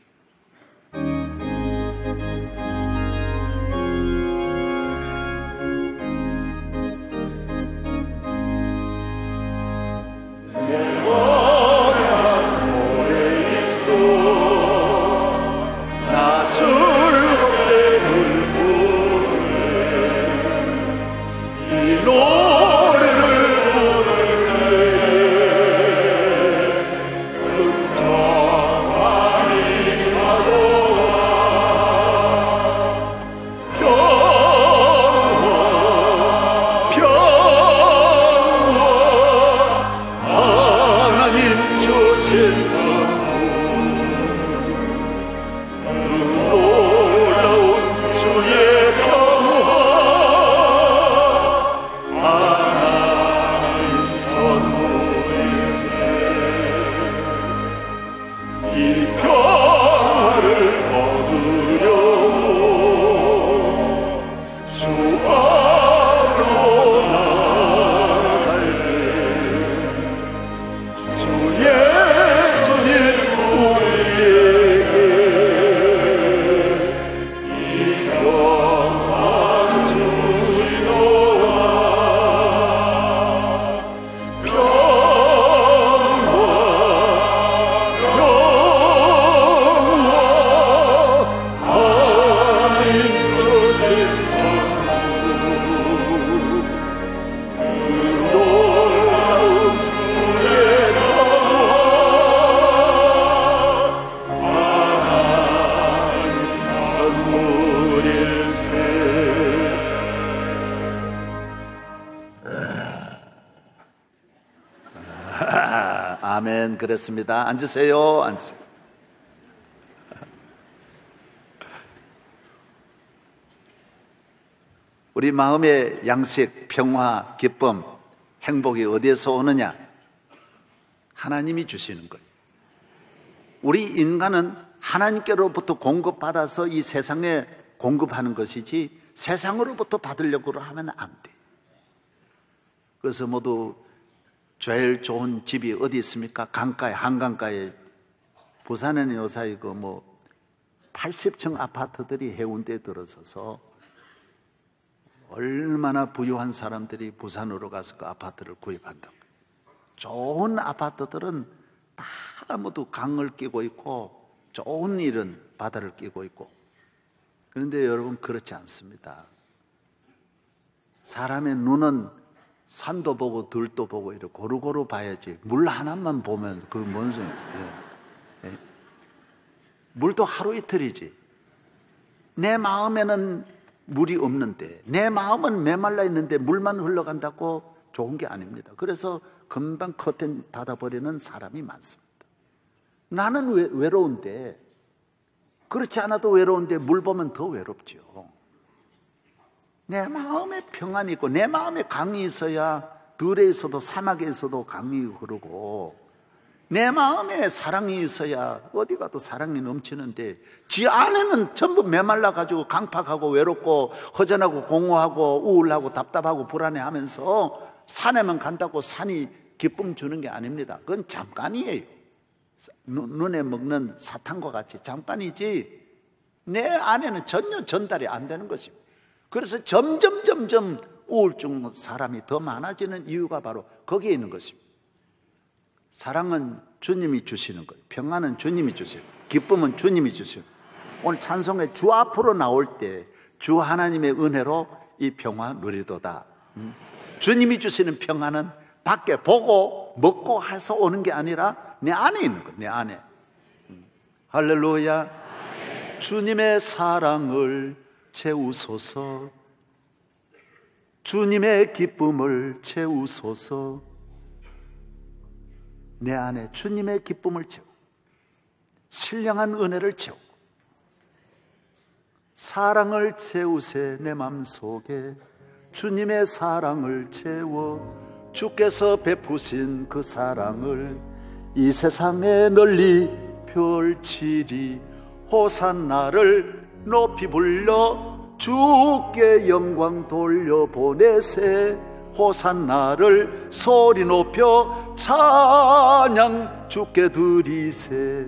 아멘. 그렇습니다. 앉으세요. 앉으세요. 우리 마음의 양식, 평화, 기쁨, 행복이 어디에서 오느냐? 하나님이 주시는 거예요. 우리 인간은 하나님께로부터 공급받아서 이 세상에 공급하는 것이지 세상으로부터 받으려고 하면 안 돼. 그래서 모두 제일 좋은 집이 어디 있습니까? 강가에, 한강가에. 부산에는 요사이 80층 아파트들이 해운대에 들어서서 얼마나 부유한 사람들이 부산으로 가서 그 아파트를 구입한다고. 좋은 아파트들은 다 모두 강을 끼고 있고 좋은 일은 바다를 끼고 있고. 그런데 여러분 그렇지 않습니다. 사람의 눈은 산도 보고 들도 보고 이렇게 고루고루 봐야지. 물 하나만 보면 그 뭔 소리야. 예. 물도 하루 이틀이지. 내 마음에는 물이 없는데, 내 마음은 메말라 있는데 물만 흘러간다고 좋은 게 아닙니다. 그래서 금방 커튼 닫아버리는 사람이 많습니다. 나는 외로운데, 그렇지 않아도 외로운데 물 보면 더 외롭죠. 내 마음에 평안이 있고 내 마음에 강이 있어야 들에 있어도 사막에 있어도 강이 흐르고, 내 마음에 사랑이 있어야 어디 가도 사랑이 넘치는데, 지 안에는 전부 메말라가지고 강팍하고 외롭고 허전하고 공허하고 우울하고 답답하고 불안해하면서 산에만 간다고 산이 기쁨 주는 게 아닙니다. 그건 잠깐이에요. 눈에 먹는 사탕과 같이 잠깐이지 내 안에는 전혀 전달이 안 되는 것입니다. 그래서 점점 우울증 사람이 더 많아지는 이유가 바로 거기에 있는 것입니다. 사랑은 주님이 주시는 거예요. 평안은 주님이 주시는 거예요. 기쁨은 주님이 주시는 거예요. 오늘 찬송에 주 앞으로 나올 때 주 하나님의 은혜로 이 평화 누리도다. 주님이 주시는 평안은 밖에 보고 먹고 해서 오는 게 아니라 내 안에 있는 거예요. 내 안에. 할렐루야. 주님의 사랑을 채우소서. 주님의 기쁨을 채우소서. 내 안에 주님의 기쁨을 채우고 신령한 은혜를 채우고 사랑을 채우세. 내 맘속에 주님의 사랑을 채워 주께서 베푸신 그 사랑을 이 세상에 널리 펼치리. 호산나를 높이 불러 주께 영광 돌려보내세. 호산나를 소리 높여 찬양 주께 드리세.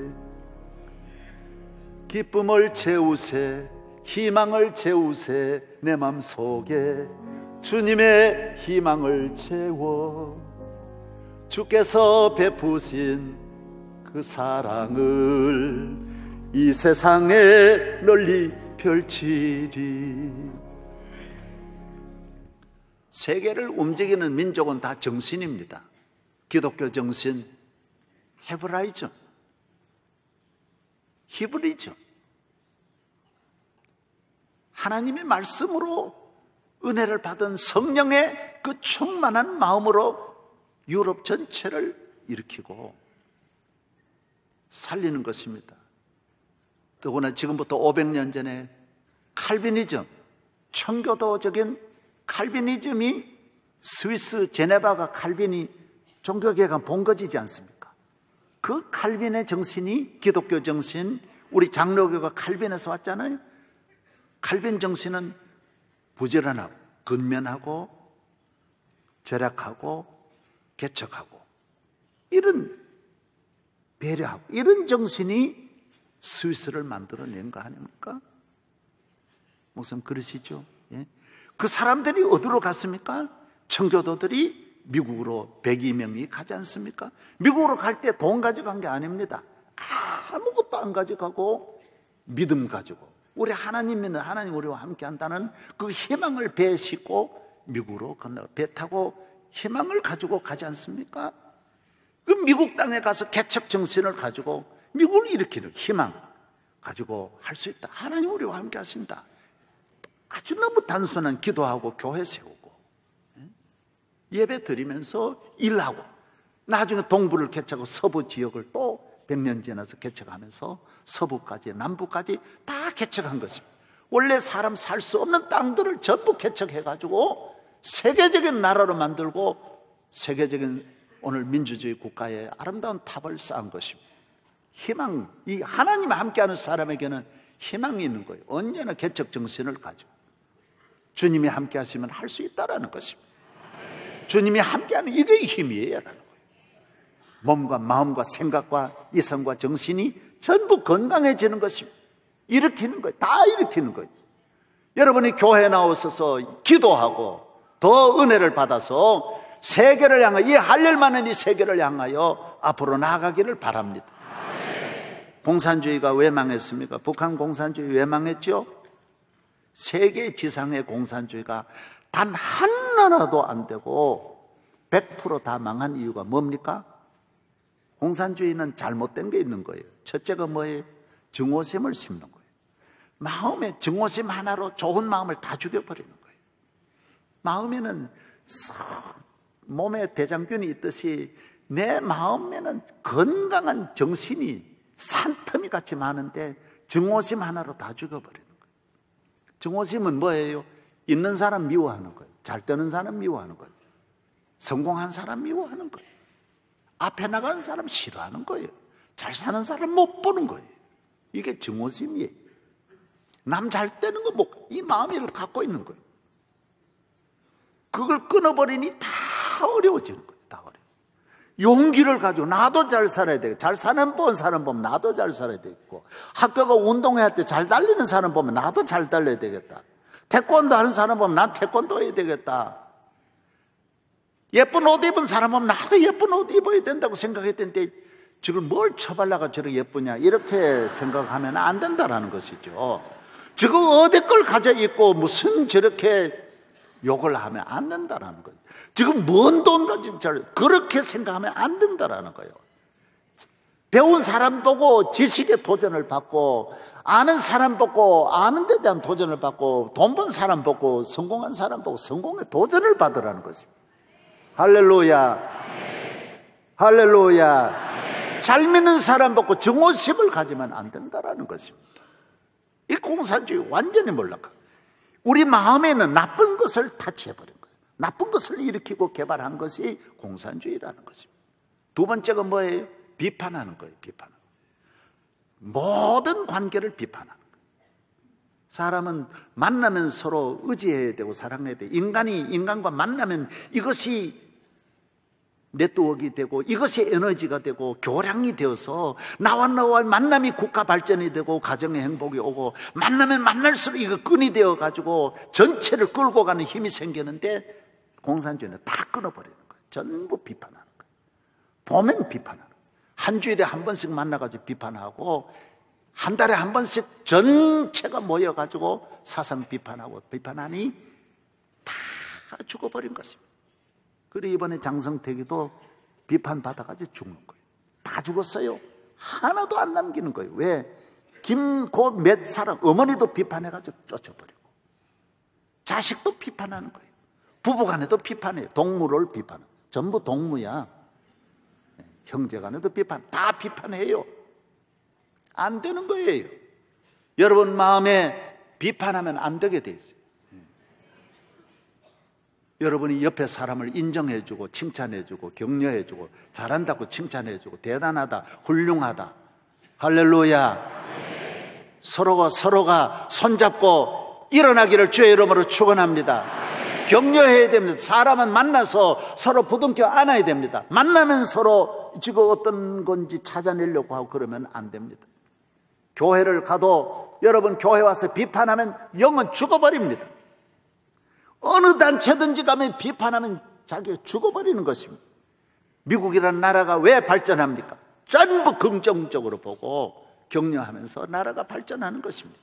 기쁨을 채우세. 희망을 채우세. 내 맘속에 주님의 희망을 채워 주께서 베푸신 그 사랑을 이 세상에 널리 펼치리. 세계를 움직이는 민족은 다 정신입니다. 기독교 정신, 헤브라이즘, 히브리즘. 하나님의 말씀으로 은혜를 받은 성령의 그 충만한 마음으로 유럽 전체를 일으키고 살리는 것입니다. 더구나 지금부터 500년 전에 칼비니즘, 청교도적인 칼비니즘이 스위스 제네바가 칼빈이 종교개혁한 본거지지 않습니까? 그 칼빈의 정신이 기독교 정신, 우리 장로교가 칼빈에서 왔잖아요. 칼빈 정신은 부지런하고 근면하고 절약하고 개척하고 이런 배려하고 이런 정신이 스위스를 만들어낸 거 아닙니까? 무슨 그러시죠? 예? 그 사람들이 어디로 갔습니까? 청교도들이 미국으로 102명이 가지 않습니까? 미국으로 갈 때 돈 가져간 게 아닙니다. 아무것도 안 가져가고 믿음 가지고 우리 하나님 믿는 하나님 우리와 함께 한다는 그 희망을 배에 싣고 미국으로 건너 배 타고 희망을 가지고 가지 않습니까? 그 미국 땅에 가서 개척 정신을 가지고 미국을 일으키는 희망 가지고 할 수 있다. 하나님 우리와 함께 하신다. 아주 너무 단순한 기도하고 교회 세우고 예배 드리면서 일하고 나중에 동부를 개척하고 서부 지역을 또 100년 지나서 개척하면서 서부까지 남부까지 다 개척한 것입니다. 원래 사람 살 수 없는 땅들을 전부 개척해가지고 세계적인 나라로 만들고 세계적인 오늘 민주주의 국가의 아름다운 탑을 쌓은 것입니다. 희망, 이 하나님과 함께하는 사람에게는 희망이 있는 거예요. 언제나 개척 정신을 가지고 주님이 함께 하시면 할 수 있다라는 것입니다. 주님이 함께하면 이게 힘이에요 라는 거예요. 몸과 마음과 생각과 이성과 정신이 전부 건강해지는 것입니다. 일으키는 거예요. 다 일으키는 거예요. 여러분이 교회에 나오셔서 기도하고 더 은혜를 받아서 세계를 향하여 이 할일 많은 이 세계를 향하여 앞으로 나아가기를 바랍니다. 공산주의가 왜 망했습니까? 북한 공산주의 왜 망했죠? 세계 지상의 공산주의가 단 하나라도 안 되고 100% 다 망한 이유가 뭡니까? 공산주의는 잘못된 게 있는 거예요. 첫째가 뭐예요? 증오심을 심는 거예요. 마음에 증오심 하나로 좋은 마음을 다 죽여버리는 거예요. 마음에는 몸에 대장균이 있듯이 내 마음에는 건강한 정신이 산더미 같이 많은데 증오심 하나로 다 죽여버리는 거예요. 증오심은 뭐예요? 있는 사람 미워하는 거예요. 잘 되는 사람 미워하는 거예요. 성공한 사람 미워하는 거예요. 앞에 나가는 사람 싫어하는 거예요. 잘 사는 사람 못 보는 거예요. 이게 증오심이에요. 남 잘 되는 거 뭐, 이 마음을 갖고 있는 거예요. 그걸 끊어버리니 다 어려워지는 거예요. 다 어려워. 용기를 가지고 나도 잘 살아야 되고, 잘 사는 사람 보면 나도 잘 살아야 되겠고, 학교가 운동회할 때 잘 달리는 사람 보면 나도 잘 달려야 되겠다. 태권도 하는 사람 보면 난 태권도 해야 되겠다. 예쁜 옷 입은 사람 보면 나도 예쁜 옷 입어야 된다고 생각했는데 지금 뭘 처발라가 저렇게 예쁘냐 이렇게 생각하면 안 된다라는 것이죠. 지금 어디 걸 가져 입고 무슨 저렇게 욕을 하면 안 된다라는 거예요. 지금 뭔 돈 가지고 그렇게 생각하면 안 된다라는 거예요. 배운 사람 보고 지식의 도전을 받고, 아는 사람 보고 아는 데 대한 도전을 받고, 돈 번 사람 보고 성공한 사람 보고 성공의 도전을 받으라는 것입니다. 할렐루야. 할렐루야. 잘 믿는 사람 보고 증오심을 가지면 안 된다라는 것입니다. 이 공산주의 완전히 몰락하고, 우리 마음에는 나쁜 것을 타치해버린 거예요. 나쁜 것을 일으키고 개발한 것이 공산주의라는 것입니다. 두 번째가 뭐예요? 비판하는 거예요. 비판하는 거예요. 모든 관계를 비판하는 거예요. 사람은 만나면 서로 의지해야 되고 사랑해야 돼요. 인간이 인간과 만나면 이것이 네트워크가 되고 이것이 에너지가 되고 교량이 되어서 나와 너와의 만남이 국가 발전이 되고 가정의 행복이 오고, 만나면 만날수록 이거 끈이 되어 가지고 전체를 끌고 가는 힘이 생기는데, 공산주의는 다 끊어버리는 거예요. 전부 비판하는 거예요. 보면 비판하는 거예요. 한 주일에 한 번씩 만나가지고 비판하고, 한 달에 한 번씩 전체가 모여가지고 사상 비판하고 비판하니 다 죽어버린 것입니다. 그리고 이번에 장성택이도 비판받아가지고 죽는 거예요. 다 죽었어요. 하나도 안 남기는 거예요. 왜? 김고 몇 사람, 어머니도 비판해가지고 쫓아버리고, 자식도 비판하는 거예요. 부부간에도 비판해요. 동무를 비판해요. 전부 동무야. 형제간에도 비판, 다 비판해요. 안 되는 거예요. 여러분 마음에 비판하면 안 되게 돼 있어요. 여러분이 옆에 사람을 인정해주고 칭찬해주고 격려해주고 잘한다고 칭찬해주고 대단하다, 훌륭하다, 할렐루야, 서로가 손잡고 일어나기를 주의 이름으로 축원합니다. 격려해야 됩니다. 사람은 만나서 서로 부둥켜 안아야 됩니다. 만나면 서로 지금 어떤 건지 찾아내려고 하고 그러면 안 됩니다. 교회를 가도 여러분 교회 와서 비판하면 영은 죽어버립니다. 어느 단체든지 가면 비판하면 자기가 죽어버리는 것입니다. 미국이라는 나라가 왜 발전합니까? 전부 긍정적으로 보고 격려하면서 나라가 발전하는 것입니다.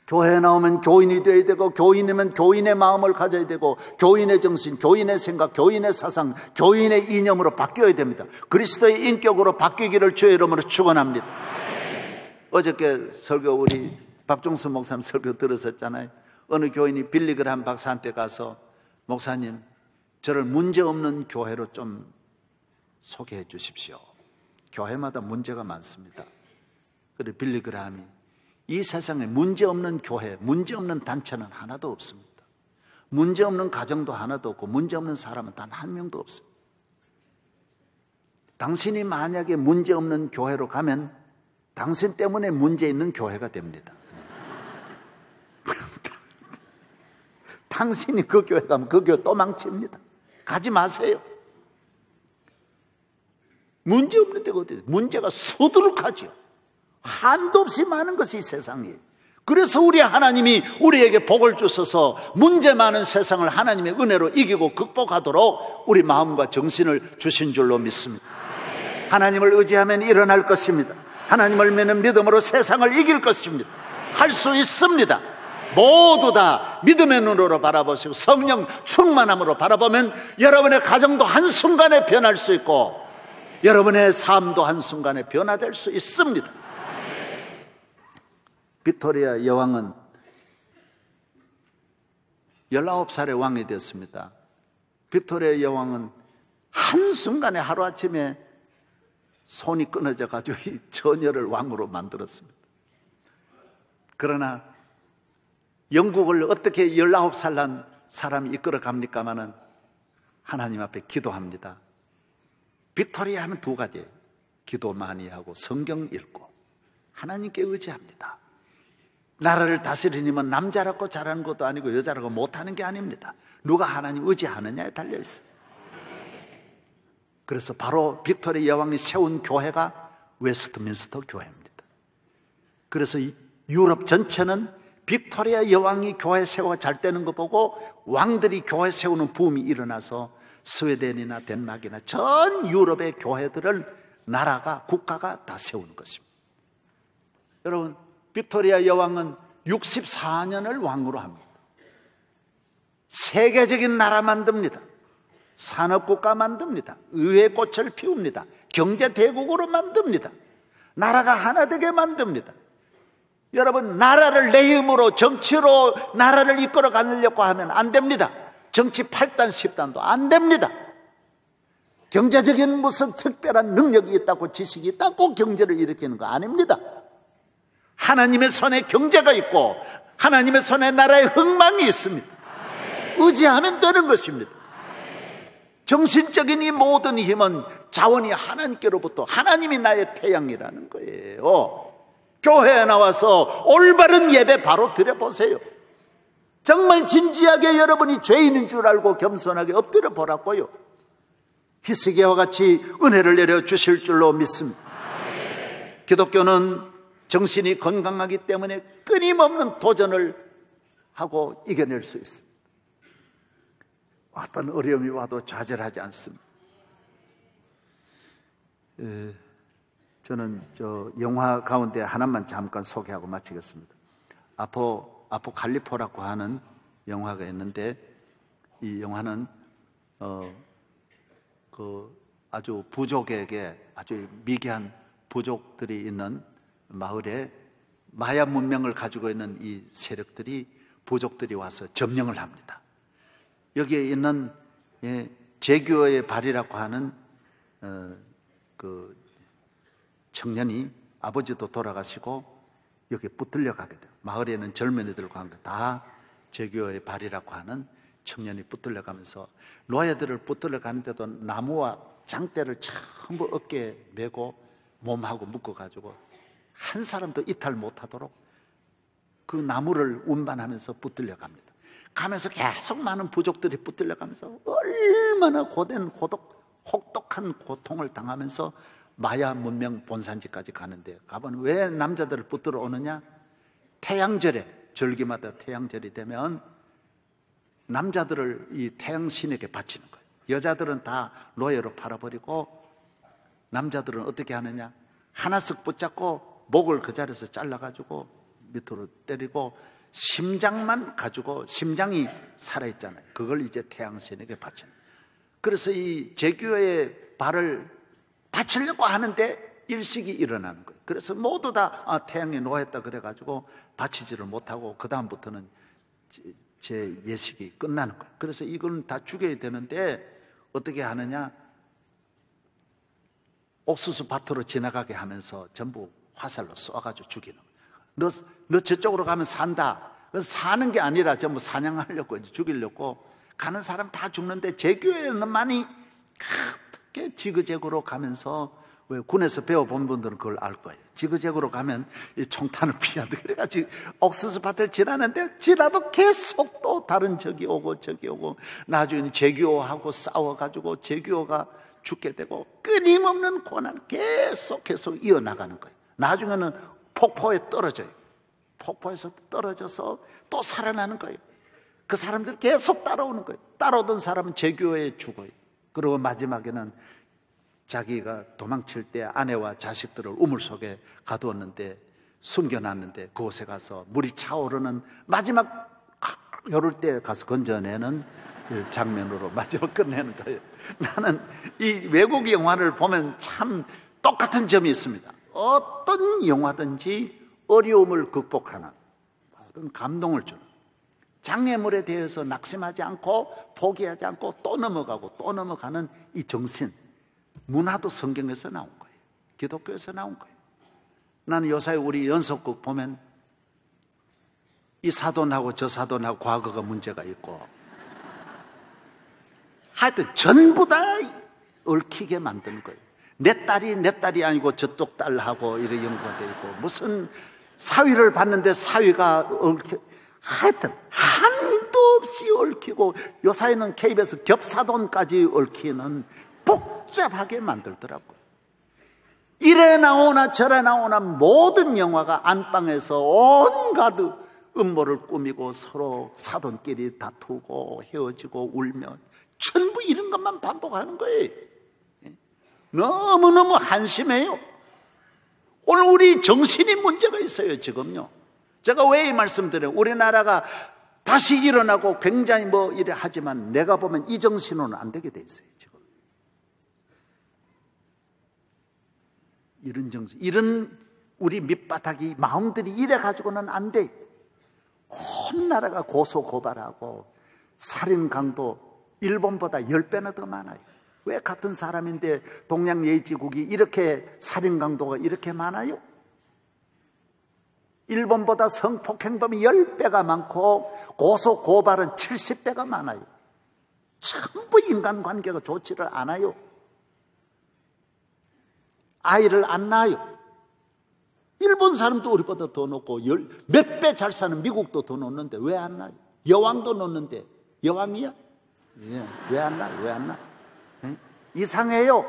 교회에 나오면 교인이 되어야 되고, 교인이면 교인의 마음을 가져야 되고, 교인의 정신, 교인의 생각, 교인의 사상, 교인의 이념으로 바뀌어야 됩니다. 그리스도의 인격으로 바뀌기를 주의 이름으로 축원합니다. 어저께 설교 우리 박종수 목사님 설교 들었었잖아요. 어느 교인이 빌리그람 박사한테 가서 목사님, 저를 문제없는 교회로 좀 소개해 주십시오. 교회마다 문제가 많습니다. 그래 빌리그람이 이 세상에 문제없는 교회, 문제없는 단체는 하나도 없습니다. 문제없는 가정도 하나도 없고 문제없는 사람은 단 한 명도 없습니다. 당신이 만약에 문제없는 교회로 가면 당신 때문에 문제 있는 교회가 됩니다. 당신이 그 교회 가면 그 교회 또 망칩니다. 가지 마세요. 문제 없는 데가 어디예요? 문제가 수두룩하죠. 한도 없이 많은 것이 세상이에요. 그래서 우리 하나님이 우리에게 복을 주셔서 문제 많은 세상을 하나님의 은혜로 이기고 극복하도록 우리 마음과 정신을 주신 줄로 믿습니다. 하나님을 의지하면 일어날 것입니다. 하나님을 믿는 믿음으로 세상을 이길 것입니다. 할 수 있습니다. 모두 다 믿음의 눈으로 바라보시고 성령 충만함으로 바라보면 여러분의 가정도 한순간에 변할 수 있고 여러분의 삶도 한순간에 변화될 수 있습니다. 빅토리아 여왕은 19살의 왕이 되었습니다. 빅토리아 여왕은 한순간에 하루아침에 손이 끊어져 가지고 이 처녀를 왕으로 만들었습니다. 그러나 영국을 어떻게 19살 난 사람이 이끌어 갑니까마는 하나님 앞에 기도합니다. 빅토리아 하면 두 가지, 기도 많이 하고 성경 읽고 하나님께 의지합니다. 나라를 다스리려면 남자라고 잘하는 것도 아니고 여자라고 못하는 게 아닙니다. 누가 하나님 의지하느냐에 달려있어요. 그래서 바로 빅토리아 여왕이 세운 교회가 웨스트민스터 교회입니다. 그래서 유럽 전체는 빅토리아 여왕이 교회 세워 잘 되는 거 보고 왕들이 교회 세우는 붐이 일어나서 스웨덴이나 덴마크나 전 유럽의 교회들을 나라가 국가가 다 세우는 것입니다. 여러분, 빅토리아 여왕은 64년을 왕으로 합니다. 세계적인 나라 만듭니다. 산업국가 만듭니다. 의회 꽃을 피웁니다. 경제대국으로 만듭니다. 나라가 하나 되게 만듭니다. 여러분, 나라를 내 힘으로 정치로 나라를 이끌어 가려고 하면 안 됩니다. 정치 8단 10단도 안 됩니다. 경제적인 무슨 특별한 능력이 있다고 지식이 있다고 경제를 일으키는 거 아닙니다. 하나님의 손에 경제가 있고 하나님의 손에 나라의 흥망이 있습니다. 의지하면 되는 것입니다. 정신적인 이 모든 힘은 자원이 하나님께로부터, 하나님이 나의 태양이라는 거예요. 교회에 나와서 올바른 예배 바로 드려보세요. 정말 진지하게 여러분이 죄인인 줄 알고 겸손하게 엎드려 보라고요. 히스기야와 같이 은혜를 내려주실 줄로 믿습니다. 기독교는 정신이 건강하기 때문에 끊임없는 도전을 하고 이겨낼 수 있습니다. 어떤 어려움이 와도 좌절하지 않습니다. 저는 영화 가운데 하나만 잠깐 소개하고 마치겠습니다. 아포칼리포라고 하는 영화가 있는데 이 영화는 아주 부족에게 아주 미개한 부족들이 있는 마을에 마야 문명을 가지고 있는 이 세력들이 부족들이 와서 점령을 합니다. 여기에 있는 제규어의 발이라고 하는 그 청년이 아버지도 돌아가시고 여기 붙들려 가게 돼요. 마을에는 젊은이들과 함께 다 제규어의 발이라고 하는 청년이 붙들려 가면서 노예들을 붙들려 가는데도 나무와 장대를 전부 어깨에 메고 몸하고 묶어가지고 한 사람도 이탈 못하도록 그 나무를 운반하면서 붙들려 갑니다. 가면서 계속 많은 부족들이 붙들려 가면서 얼마나 고된 혹독한 고통을 당하면서 마야 문명 본산지까지 가는데 가보면 왜 남자들을 붙들어 오느냐? 태양절에, 절기마다 태양절이 되면 남자들을 이 태양신에게 바치는 거예요. 여자들은 다 노예로 팔아버리고 남자들은 어떻게 하느냐? 하나씩 붙잡고 목을 그 자리에서 잘라가지고 밑으로 때리고 심장만 가지고, 심장이 살아있잖아요. 그걸 이제 태양신에게 바치는 거예요. 그래서 이 제규어의 발을 바치려고 하는데 일식이 일어나는 거예요. 그래서 모두 다 태양에 노했다 그래가지고 바치지를 못하고 그 다음부터는 제 예식이 끝나는 거예요. 그래서 이건 다 죽여야 되는데 어떻게 하느냐? 옥수수 밭으로 지나가게 하면서 전부 화살로 쏘아가지고 죽이는 거예요. 너 저쪽으로 가면 산다. 사는 게 아니라 전부 사냥하려고 죽이려고 가는 사람 다 죽는데 제교에만이 크게 지그재그로 가면서, 왜 군에서 배워본 분들은 그걸 알 거예요. 지그재그로 가면 이 총탄을 피한다. 그래가지고 옥수수 밭을 지나는데 지나도 계속 또 다른 적이 오고 저기 오고 나중에 제교하고 싸워가지고 제교가 죽게 되고 끊임없는 고난 계속 이어나가는 거예요. 나중에는 폭포에 떨어져요. 폭포에서 떨어져서 또 살아나는 거예요. 그 사람들이 계속 따라오는 거예요. 따라오던 사람은 제교에 죽어요. 그리고 마지막에는 자기가 도망칠 때 아내와 자식들을 우물 속에 가두었는데 숨겨놨는데 그곳에 가서 물이 차오르는 마지막 요럴 때 가서 건져내는 장면으로 마지막 끝내는 거예요. 나는 이 외국 영화를 보면 참 똑같은 점이 있습니다. 어떤 영화든지 어려움을 극복하는 모든 감동을 주는, 장애물에 대해서 낙심하지 않고 포기하지 않고 또 넘어가고 또 넘어가는 이 정신, 문화도 성경에서 나온 거예요. 기독교에서 나온 거예요. 나는 요새 우리 연속극 보면 이 사돈하고 저 사돈하고 과거가 문제가 있고, 하여튼 전부 다 얽히게 만드는 거예요. 내 딸이 아니고 저쪽 딸하고 이렇게 연구가 되어 있고, 무슨 사위를 봤는데 사위가 얽혀, 하여튼 한도 없이 얽히고, 요사이는 KBS 겹사돈까지 얽히는 복잡하게 만들더라고요. 이래 나오나 저래 나오나 모든 영화가 안방에서 온갖 음모를 꾸미고 서로 사돈끼리 다투고 헤어지고 울며 전부 이런 것만 반복하는 거예요. 너무너무 한심해요. 오늘 우리 정신이 문제가 있어요. 지금요, 제가 왜 이 말씀드려요? 우리나라가 다시 일어나고 굉장히 뭐 이래 하지만 내가 보면 이 정신으로는 안 되게 돼 있어요. 지금 이런 정신, 이런 우리 밑바닥이 마음들이 이래 가지고는 안 돼. 온 나라가 고소고발하고 살인 강도 일본보다 10배나 더 많아요. 왜 같은 사람인데 동양 예지국이 이렇게 살인 강도가 이렇게 많아요? 일본보다 성폭행범이 10배가 많고 고소고발은 70배가 많아요. 전부 인간관계가 좋지를 않아요. 아이를 안 낳아요. 일본 사람도 우리보다 더 높고 몇 배 잘 사는 미국도 더 높는데 왜 안 낳아요? 여왕도 높는데 여왕이야? 예, 왜 안 낳아요? 왜 안 낳아요? 이상해요.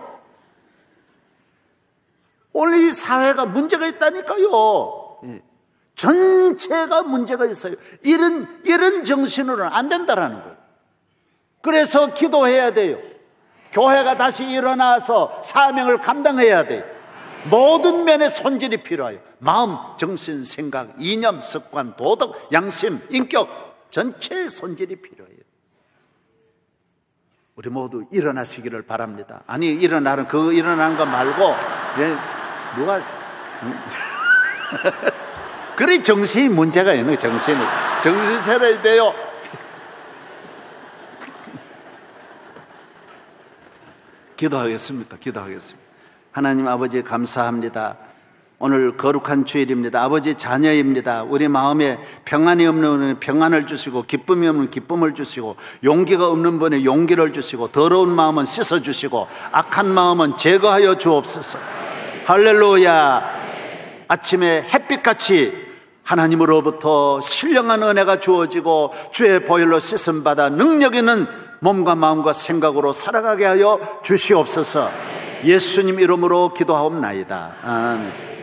오늘 이 사회가 문제가 있다니까요. 예. 전체가 문제가 있어요. 이런 정신으로는 안 된다라는 거예요. 그래서 기도해야 돼요. 교회가 다시 일어나서 사명을 감당해야 돼요. 모든 면의 손질이 필요해요. 마음, 정신, 생각, 이념, 습관, 도덕, 양심, 인격, 전체의 손질이 필요해요. 우리 모두 일어나시기를 바랍니다. 아니, 일어나는 거 말고, 누가 그래, 정신이 문제가 있는 거예요. 정신 차려야 돼요. 기도하겠습니다. 하나님 아버지 감사합니다. 오늘 거룩한 주일입니다. 아버지 자녀입니다. 우리 마음에 평안이 없는 분은 평안을 주시고, 기쁨이 없는 기쁨을 주시고, 용기가 없는 분에 용기를 주시고, 더러운 마음은 씻어주시고, 악한 마음은 제거하여 주옵소서. 할렐루야. 아침에 햇빛같이 하나님으로부터 신령한 은혜가 주어지고 주의 보혈로 씻음받아 능력 있는 몸과 마음과 생각으로 살아가게 하여 주시옵소서. 예수님 이름으로 기도하옵나이다. 아멘.